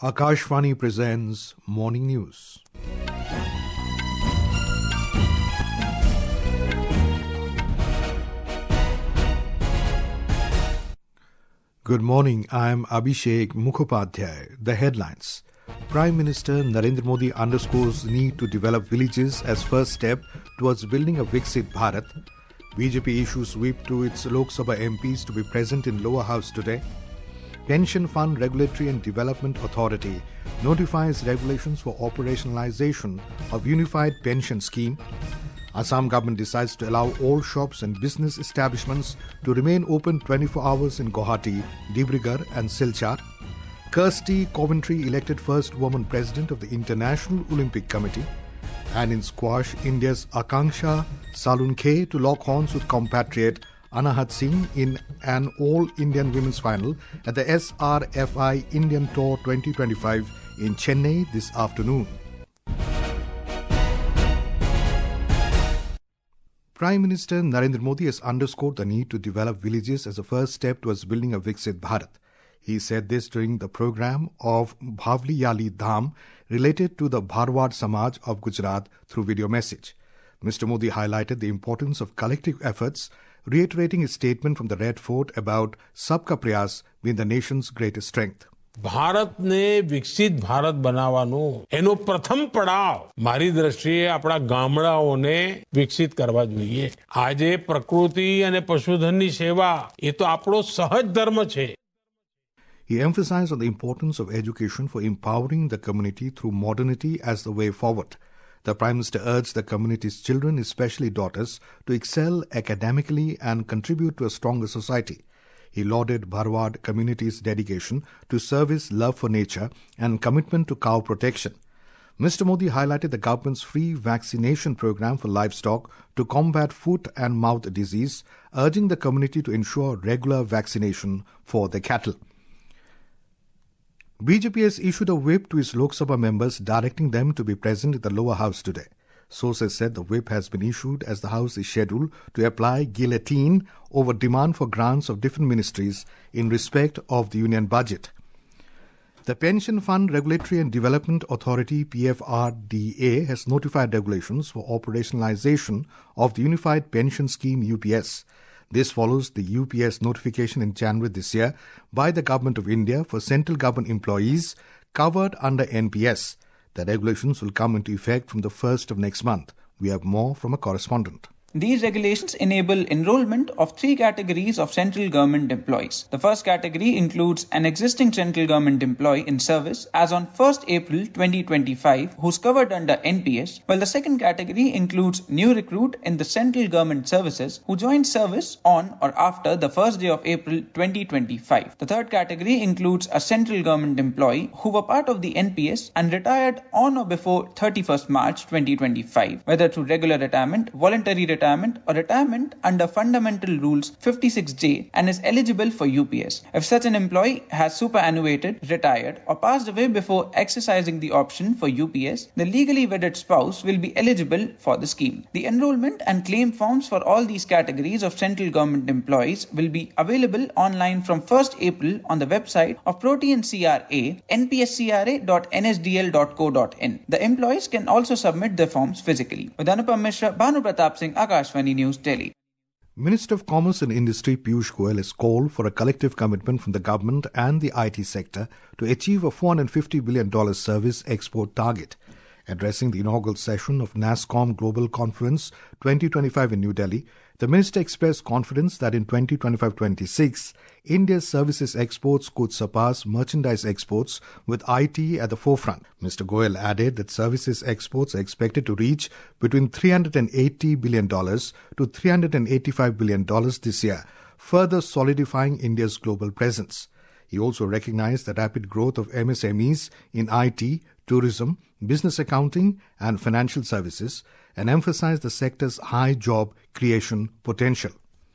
Akashvani presents Morning News. Good morning, I am Abhishek Mukhopadhyay. The headlines. Prime Minister Narendra Modi underscores need to develop villages as first step towards building a Viksit Bharat. BJP issues whip to its Lok Sabha MPs to be present in lower house today. Pension Fund Regulatory and Development Authority notifies regulations for operationalisation of Unified Pension Scheme. Assam government decides to allow all shops and business establishments to remain open 24 hours in Guwahati, Dibrugarh and Silchar. Kirsty Coventry elected first woman president of the International Olympic Committee. And in squash, India's Akanksha Salunkhe to lock horns with compatriot Anahat Singh in an all-Indian women's final at the SRFI Indian Tour 2025 in Chennai this afternoon. Prime Minister Narendra Modi has underscored the need to develop villages as a first step towards building a Viksit Bharat. He said this during the program of Bhavli Yali Dham related to the Bharwad Samaj of Gujarat through video message. Mr. Modi highlighted the importance of collective efforts, reiterating his statement from the Red Fort about Sabka Prayas being the nation's greatest strength. ભારતને વિકસિત ભારત બનાવવાનું એનો પ્રથમ પડાવ મારી દ્રષ્ટિએ આપણા ગામડાઓને વિકસિત કરવા જોઈએ. આજે પ્રકૃતિ અને પશુધનની સેવા એ તો આપણો સહજ ધર્મ છે. He emphasized on the importance of education for empowering the community through modernity as the way forward. The Prime Minister urged the community's children, especially daughters, to excel academically and contribute to a stronger society. He lauded Bharwad community's dedication to service, love for nature and commitment to cow protection. Mr. Modi highlighted the government's free vaccination program for livestock to combat foot and mouth disease, urging the community to ensure regular vaccination for the cattle. BJP has issued a whip to its Lok Sabha members directing them to be present in the lower house today. Sources said the whip has been issued as the House is scheduled to apply guillotine over demand for grants of different ministries in respect of the union budget. The Pension Fund Regulatory and Development Authority PFRDA has notified regulations for operationalisation of the Unified Pension Scheme UPS. This follows the UPS notification in January this year by the Government of India for central government employees covered under NPS. The regulations will come into effect from the 1st of next month. We have more from a correspondent. These regulations enable enrollment of three categories of central government employees. The first category includes an existing central government employee in service as on 1st April 2025 who's covered under NPS, while the second category includes new recruit in the central government services who joined service on or after the first day of April 2025. The third category includes a central government employee who were part of the NPS and retired on or before 31st March 2025, whether through regular retirement, voluntary retirement or retirement under Fundamental Rules 56J and is eligible for UPS. If such an employee has superannuated, retired or passed away before exercising the option for UPS, the legally wedded spouse will be eligible for the scheme. The enrollment and claim forms for all these categories of central government employees will be available online from 1st April on the website of Protean CRA, npscra.nsdl.co.in. The employees can also submit their forms physically. With Anupam Mishra, Bhanu Pratap Singh, Akashvani News, Delhi. Minister of Commerce and Industry Piyush Goyal has called for a collective commitment from the government and the IT sector to achieve a $450 billion service export target. Addressing the inaugural session of NASSCOM Global Conference 2025 in New Delhi, the minister expressed confidence that in 2025-26, India's services exports could surpass merchandise exports with IT at the forefront. Mr. Goyal added that services exports are expected to reach between $380 billion to $385 billion this year, further solidifying India's global presence. He also recognized the rapid growth of MSMEs in IT, tourism, business accounting and financial services and emphasized the sector's high job creation potential.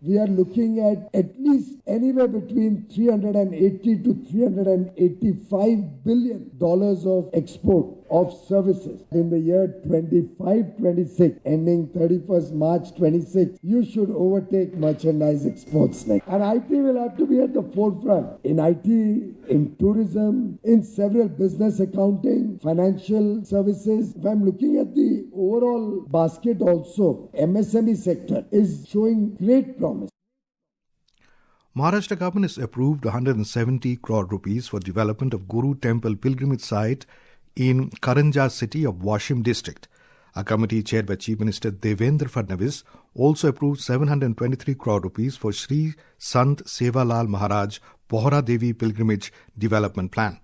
We are looking at least anywhere between $380 to $385 billion of export of services. In the year 25-26, ending 31st March 26, you should overtake merchandise exports next. And IT will have to be at the forefront. In IT, in tourism, in several business accounting, financial services. If I'm looking at the overall basket also, MSME sector is showing great promise. Maharashtra government has approved 170 crore rupees for development of Guru Temple pilgrimage site in Karanja city of Washim district. A committee chaired by Chief Minister Devendra Fadnavis also approved 723 crore rupees for Sri Sant Sevalal Maharaj Pohra Devi pilgrimage development plan.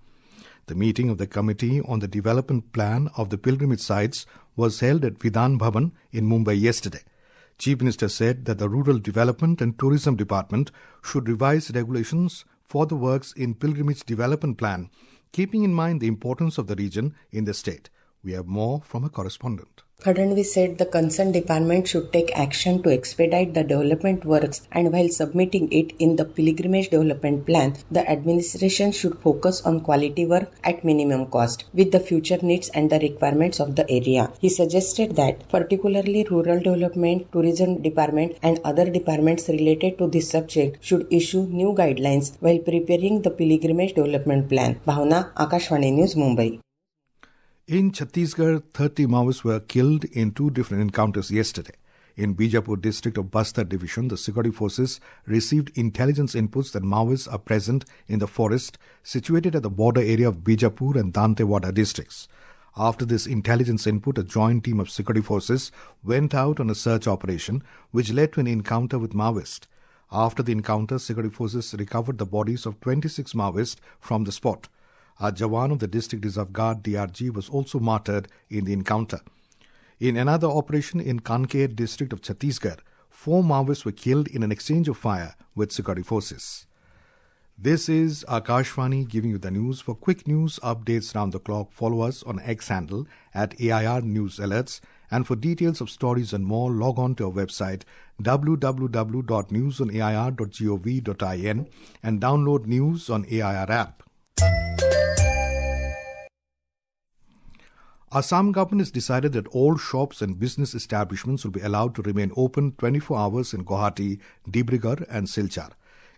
The meeting of the committee on the development plan of the pilgrimage sites was held at Vidhan Bhavan in Mumbai yesterday. Chief Minister said that the Rural Development and Tourism Department should revise regulations for the works in Pilgrimage Development Plan, keeping in mind the importance of the region in the state. We have more from a correspondent. Fadnavis said the concerned department should take action to expedite the development works, and while submitting it in the pilgrimage development plan, the administration should focus on quality work at minimum cost with the future needs and the requirements of the area. He suggested that particularly rural development, tourism department and other departments related to this subject should issue new guidelines while preparing the pilgrimage development plan. Bhavna, Akashvani News, Mumbai. In Chhattisgarh, 30 Maoists were killed in two different encounters yesterday. In Bijapur district of Bastar division, the security forces received intelligence inputs that Maoists are present in the forest situated at the border area of Bijapur and Dantewada districts. After this intelligence input, a joint team of security forces went out on a search operation, which led to an encounter with Maoists. After the encounter, security forces recovered the bodies of 26 Maoists from the spot. A Jawan of the District Reserve Guard DRG was also martyred in the encounter. In another operation in Kanker district of Chhattisgarh, 4 Maoists were killed in an exchange of fire with security forces. This is Akashvani giving you the news. For quick news updates round the clock, follow us on X handle at AIR News Alerts. And for details of stories and more, log on to our website www.newsonair.gov.in and download News on AIR app. Assam government has decided that all shops and business establishments will be allowed to remain open 24 hours in Guwahati, Dibrugarh and Silchar.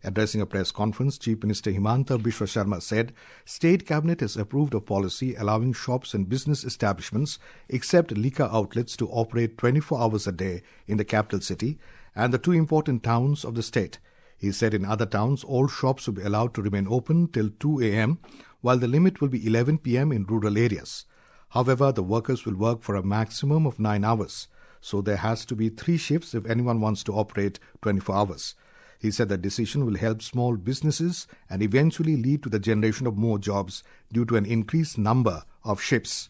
Addressing a press conference, Chief Minister Himanta Biswa Sharma said State Cabinet has approved a policy allowing shops and business establishments except liquor outlets to operate 24 hours a day in the capital city and the 2 important towns of the state. He said in other towns, all shops will be allowed to remain open till 2 a.m., while the limit will be 11 p.m. in rural areas. However, the workers will work for a maximum of 9 hours, so there has to be 3 shifts if anyone wants to operate 24 hours. He said the decision will help small businesses and eventually lead to the generation of more jobs due to an increased number of shifts.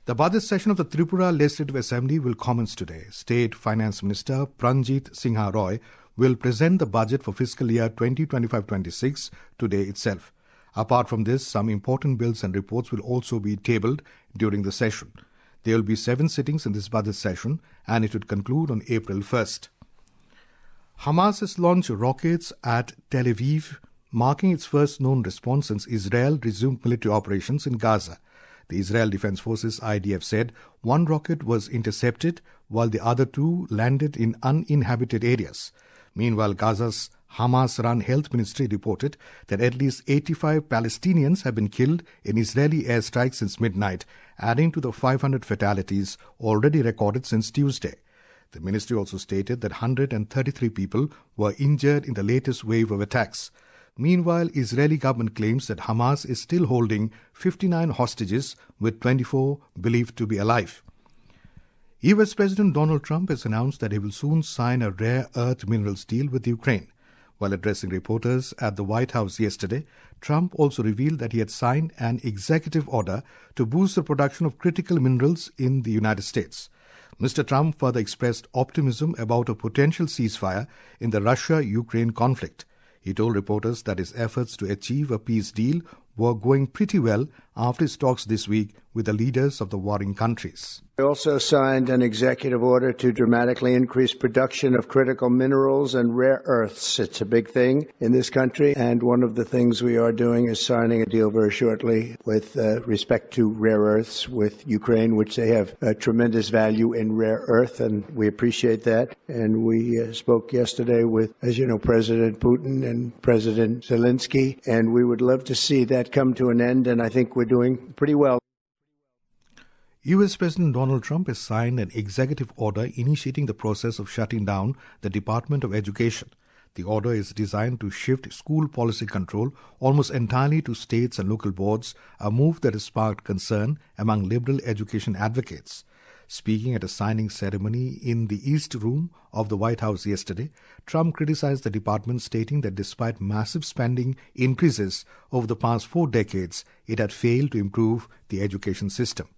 The budget session of the Tripura Legislative Assembly will commence today. State Finance Minister Pranjit Singha Roy will present the budget for fiscal year 2025-26 today itself. Apart from this, some important bills and reports will also be tabled during the session. There will be 7 sittings in this budget session and it would conclude on April 1st. Hamas has launched rockets at Tel Aviv, marking its first known response since Israel resumed military operations in Gaza. The Israel Defense Forces IDF said 1 rocket was intercepted while the other 2 landed in uninhabited areas. Meanwhile, Gaza's Hamas-run health ministry reported that at least 85 Palestinians have been killed in Israeli airstrikes since midnight, adding to the 500 fatalities already recorded since Tuesday. The ministry also stated that 133 people were injured in the latest wave of attacks. Meanwhile, Israeli government claims that Hamas is still holding 59 hostages, with 24 believed to be alive. US President Donald Trump has announced that he will soon sign a rare earth minerals deal with Ukraine. While addressing reporters at the White House yesterday, Trump also revealed that he had signed an executive order to boost the production of critical minerals in the United States. Mr. Trump further expressed optimism about a potential ceasefire in the Russia-Ukraine conflict. He told reporters that his efforts to achieve a peace deal were going pretty well after his talks this week with the leaders of the warring countries. We also signed an executive order to dramatically increase production of critical minerals and rare earths. It's a big thing in this country, and one of the things we are doing is signing a deal very shortly with respect to rare earths with Ukraine, which they have tremendous value in rare earth, and we appreciate that. And we spoke yesterday with, as you know, President Putin and President Zelensky, and we would love to see that come to an end, and I think we're doing pretty well. US President Donald Trump has signed an executive order initiating the process of shutting down the Department of Education. The order is designed to shift school policy control almost entirely to states and local boards, a move that has sparked concern among liberal education advocates. Speaking at a signing ceremony in the East Room of the White House yesterday, Trump criticized the department, stating that despite massive spending increases over the past 4 decades, it had failed to improve the education system.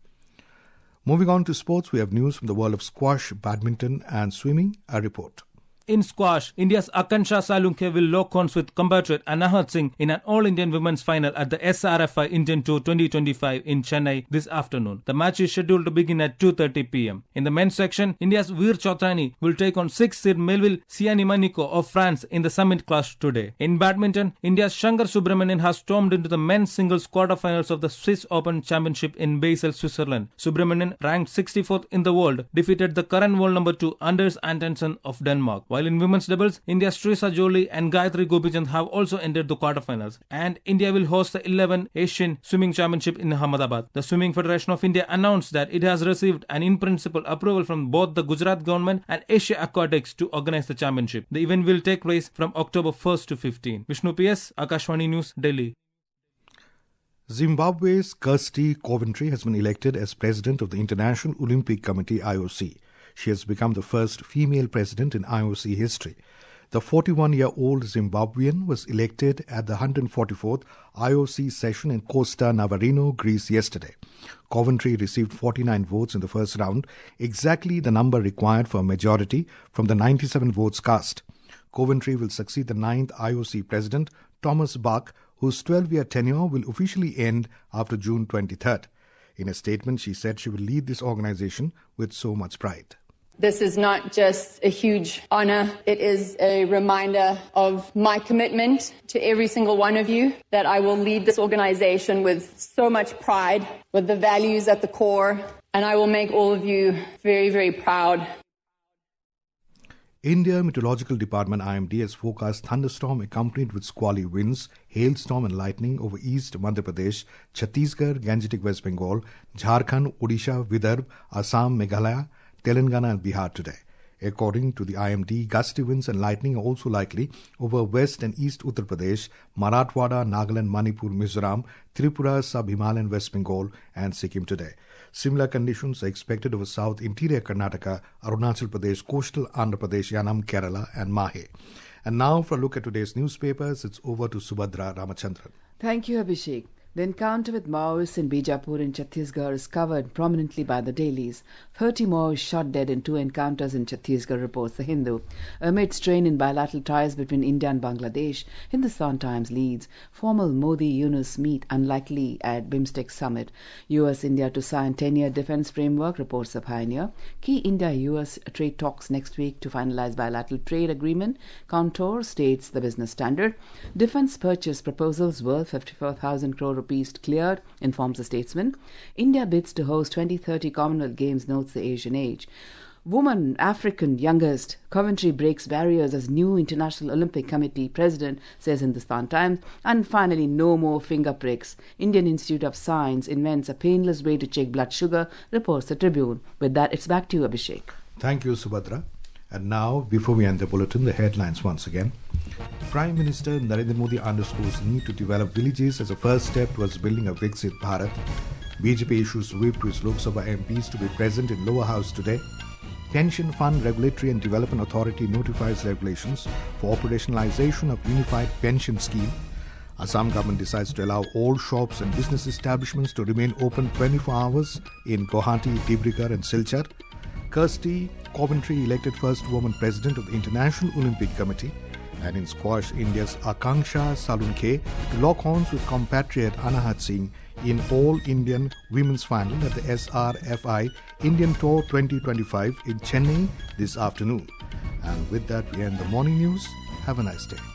Moving on to sports, we have news from the world of squash, badminton and swimming. A report. In squash, India's Akanksha Salunkhe will lock horns with compatriot Anahat Singh in an all-Indian women's final at the SRFI Indian Tour 2025 in Chennai this afternoon. The match is scheduled to begin at 2:30 p.m. In the men's section, India's Veer Chotrani will take on 6th-seed Melville Sianimaniko of France in the summit clash today. In badminton, India's Shankar Subramanian has stormed into the men's singles quarterfinals of the Swiss Open Championship in Basel, Switzerland. Subramanian, ranked 64th in the world, defeated the current world number 2 Anders Antonsen of Denmark. While in women's doubles, India's Trisa Jolie and Gayatri Gopichand have also entered the quarterfinals. And India will host the 11th Asian Swimming Championship in Ahmedabad. The Swimming Federation of India announced that it has received an in-principle approval from both the Gujarat government and Asia Aquatics to organize the championship. The event will take place from October 1st to 15th. Vishnu PS, Akashvani News, Delhi. Zimbabwe's Kirsty Coventry has been elected as president of the International Olympic Committee, IOC. She has become the first female president in IOC history. The 41-year-old Zimbabwean was elected at the 144th IOC session in Costa Navarino, Greece yesterday. Coventry received 49 votes in the first round, exactly the number required for a majority from the 97 votes cast. Coventry will succeed the 9th IOC president, Thomas Bach, whose 12-year tenure will officially end after June 23rd. In a statement, she said she will lead this organization with so much pride. This is not just a huge honor. It is a reminder of my commitment to every single one of you, that I will lead this organization with so much pride, with the values at the core, and I will make all of you very, very proud. India Meteorological Department IMD has forecast thunderstorm accompanied with squally winds, hailstorm and lightning over East Madhya Pradesh, Chhattisgarh, Gangetic West Bengal, Jharkhand, Odisha, Vidarbha, Assam, Meghalaya, Telangana and Bihar today. According to the IMD, gusty winds and lightning are also likely over West and East Uttar Pradesh, Marathwada, Nagaland, Manipur, Mizoram, Tripura, Sub-Himalayan West Bengal and Sikkim today. Similar conditions are expected over South Interior Karnataka, Arunachal Pradesh, Coastal Andhra Pradesh, Yanam, Kerala and Mahe. And now for a look at today's newspapers, it's over to Subhadra Ramachandran. Thank you, Abhishek. The encounter with Maoists in Bijapur in Chhattisgarh is covered prominently by the dailies. 30 Maoists shot dead in 2 encounters in Chhattisgarh, reports The Hindu. Amid strain in bilateral ties between India and Bangladesh, Hindustan Times leads. Formal Modi-Yunus meet unlikely at BIMSTEC summit. US-India to sign 10-year defense framework, reports The Pioneer. Key India-US trade talks next week to finalize bilateral trade agreement. Contour, states The Business Standard. Defense purchase proposals worth 54,000 crore rupees cleared, informs The Statesman. India bids to host 2030 Commonwealth Games, notes The Asian Age. Woman, African, youngest. Coventry breaks barriers as new International Olympic Committee president, says Hindustan Times. And finally, no more finger pricks. Indian Institute of Science invents a painless way to check blood sugar, reports The Tribune. With that, it's back to you, Abhishek. Thank you, Subhadra. And now, before we end the bulletin, the headlines once again. Prime Minister Narendra Modi underscores need to develop villages as a first step towards building a Viksit Bharat. BJP issues whip to its Lok Sabha MPs to be present in lower house today. Pension Fund Regulatory and Development Authority notifies regulations for operationalisation of Unified Pension Scheme. Assam government decides to allow all shops and business establishments to remain open 24 hours in Guwahati, Dibrugarh and Silchar. Kirsty Coventry elected first woman president of the International Olympic Committee. And in squash, India's Akanksha Salunkhe to lock horns with compatriot Anahat Singh in All-Indian Women's Final at the SRFI Indian Tour 2025 in Chennai this afternoon. And with that, we end the morning news. Have a nice day.